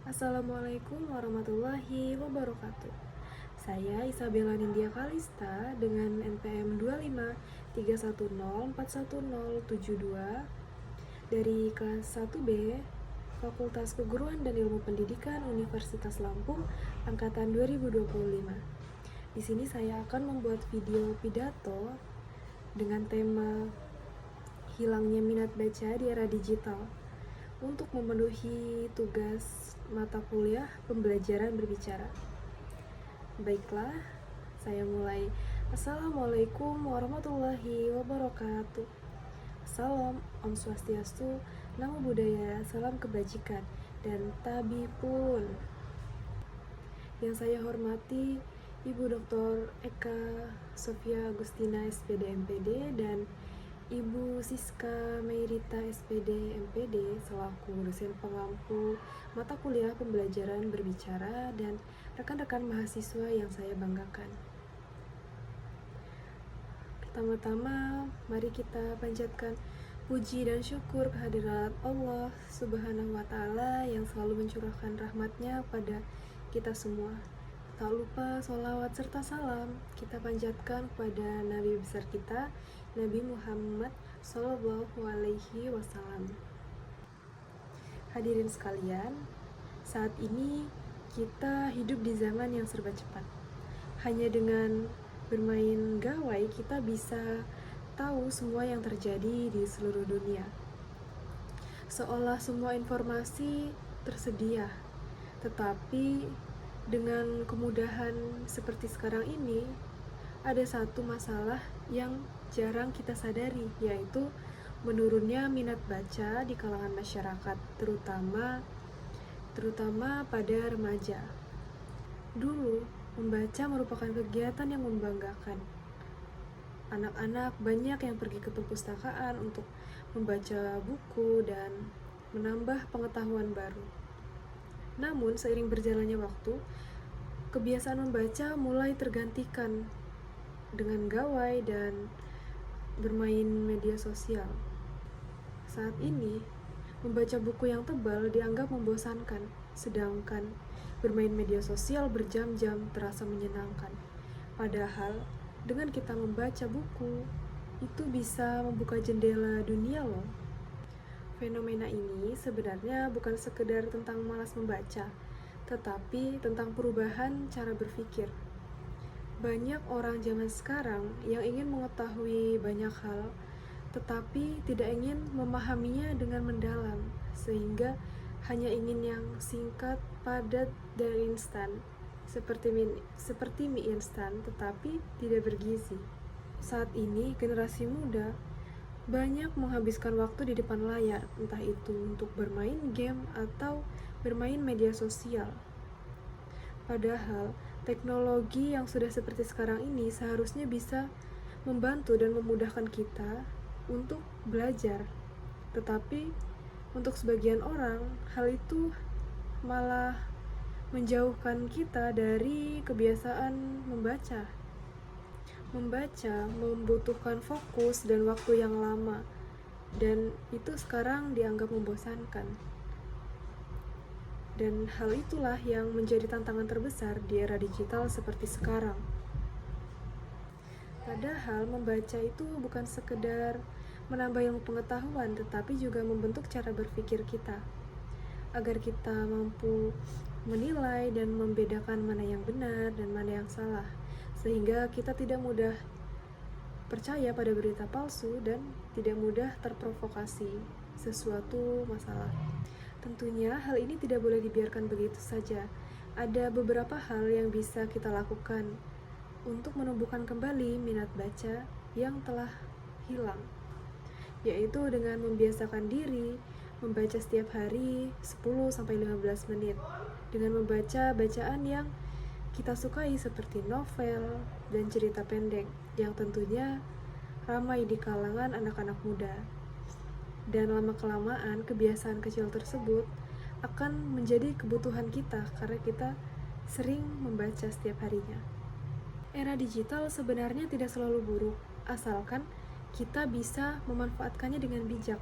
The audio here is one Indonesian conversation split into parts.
Assalamualaikum warahmatullahi wabarakatuh. Saya Isabella Nindya Kalista dengan NPM 2531041072 dari kelas 1B Fakultas Keguruan dan Ilmu Pendidikan Universitas Lampung angkatan 2025. Di sini saya akan membuat video pidato dengan tema hilangnya minat baca di era digital untuk memenuhi tugas mata kuliah pembelajaran berbicara. Baiklah, saya mulai. Assalamualaikum warahmatullahi wabarakatuh. Salam, Om Swastiastu, Namo Buddhaya, salam kebajikan, dan tabi pun. Yang saya hormati Ibu Dr. Eka Sofia Agustina SPD MPD dan Ibu Siska Meirita SPD MPD selaku dosen pengampu mata kuliah pembelajaran berbicara dan rekan-rekan mahasiswa yang saya banggakan. Pertama-tama, mari kita panjatkan puji dan syukur kehadirat Allah Subhanahu wa Ta'ala yang selalu mencurahkan rahmatnya pada kita semua. Tak lupa sholawat serta salam kita panjatkan kepada Nabi besar kita, Nabi Muhammad Sallallahu Alaihi Wasallam. Hadirin sekalian, saat ini kita hidup di zaman yang serba cepat. Hanya dengan bermain gawai kita bisa tahu semua yang terjadi di seluruh dunia. Seolah semua informasi tersedia, tetapi dengan kemudahan seperti sekarang ini, ada satu masalah yang jarang kita sadari, yaitu menurunnya minat baca di kalangan masyarakat, terutama pada remaja. Dulu, membaca merupakan kegiatan yang membanggakan. Anak-anak banyak yang pergi ke perpustakaan untuk membaca buku dan menambah pengetahuan baru. Namun, seiring berjalannya waktu, kebiasaan membaca mulai tergantikan dengan gawai dan bermain media sosial. Saat ini, membaca buku yang tebal dianggap membosankan, sedangkan bermain media sosial berjam-jam terasa menyenangkan. Padahal, dengan kita membaca buku, itu bisa membuka jendela dunia loh. Fenomena ini sebenarnya bukan sekedar tentang malas membaca, tetapi tentang perubahan cara berpikir. Banyak orang zaman sekarang yang ingin mengetahui banyak hal, tetapi tidak ingin memahaminya dengan mendalam, sehingga hanya ingin yang singkat, padat, dan instan, seperti mie instan, tetapi tidak bergizi. Saat ini, generasi muda banyak menghabiskan waktu di depan layar, entah itu untuk bermain game atau bermain media sosial. Padahal, teknologi yang sudah seperti sekarang ini seharusnya bisa membantu dan memudahkan kita untuk belajar. Tetapi, untuk sebagian orang, hal itu malah menjauhkan kita dari kebiasaan membaca. Membaca membutuhkan fokus dan waktu yang lama, dan itu sekarang dianggap membosankan. Dan hal itulah yang menjadi tantangan terbesar di era digital seperti sekarang. Padahal membaca itu bukan sekedar menambah ilmu pengetahuan, tetapi juga membentuk cara berpikir kita, agar kita mampu menilai dan membedakan mana yang benar dan mana yang salah, sehingga kita tidak mudah percaya pada berita palsu dan tidak mudah terprovokasi sesuatu masalah. Tentunya hal ini tidak boleh dibiarkan begitu saja. Ada beberapa hal yang bisa kita lakukan untuk menumbuhkan kembali minat baca yang telah hilang, yaitu dengan membiasakan diri membaca setiap hari 10-15 menit, dengan membaca bacaan yang kita sukai seperti novel dan cerita pendek yang tentunya ramai di kalangan anak-anak muda. Dan lama-kelamaan kebiasaan kecil tersebut akan menjadi kebutuhan kita karena kita sering membaca setiap harinya. Era digital sebenarnya tidak selalu buruk, asalkan kita bisa memanfaatkannya dengan bijak,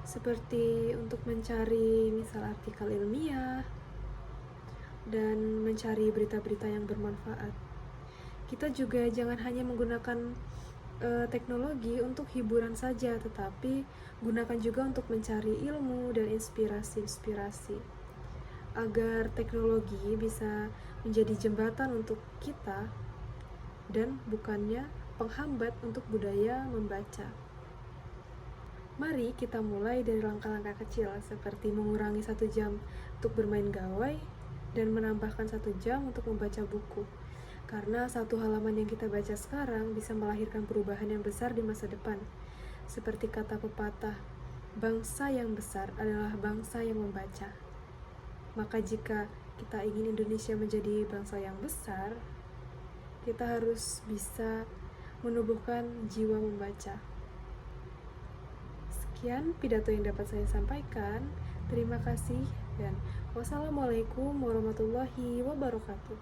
seperti untuk mencari misal artikel ilmiah, dan mencari berita-berita yang bermanfaat. Kita juga jangan hanya menggunakan teknologi untuk hiburan saja, tetapi gunakan juga untuk mencari ilmu dan inspirasi-inspirasi agar teknologi bisa menjadi jembatan untuk kita dan bukannya penghambat untuk budaya membaca. Mari kita mulai dari langkah-langkah kecil seperti mengurangi 1 jam untuk bermain gawai dan menambahkan 1 jam untuk membaca buku. Karena 1 halaman yang kita baca sekarang bisa melahirkan perubahan yang besar di masa depan. Seperti kata pepatah, bangsa yang besar adalah bangsa yang membaca. Maka jika kita ingin Indonesia menjadi bangsa yang besar, kita harus bisa menumbuhkan jiwa membaca. Sekian pidato yang dapat saya sampaikan. Terima kasih dan wassalamualaikum warahmatullahi wabarakatuh.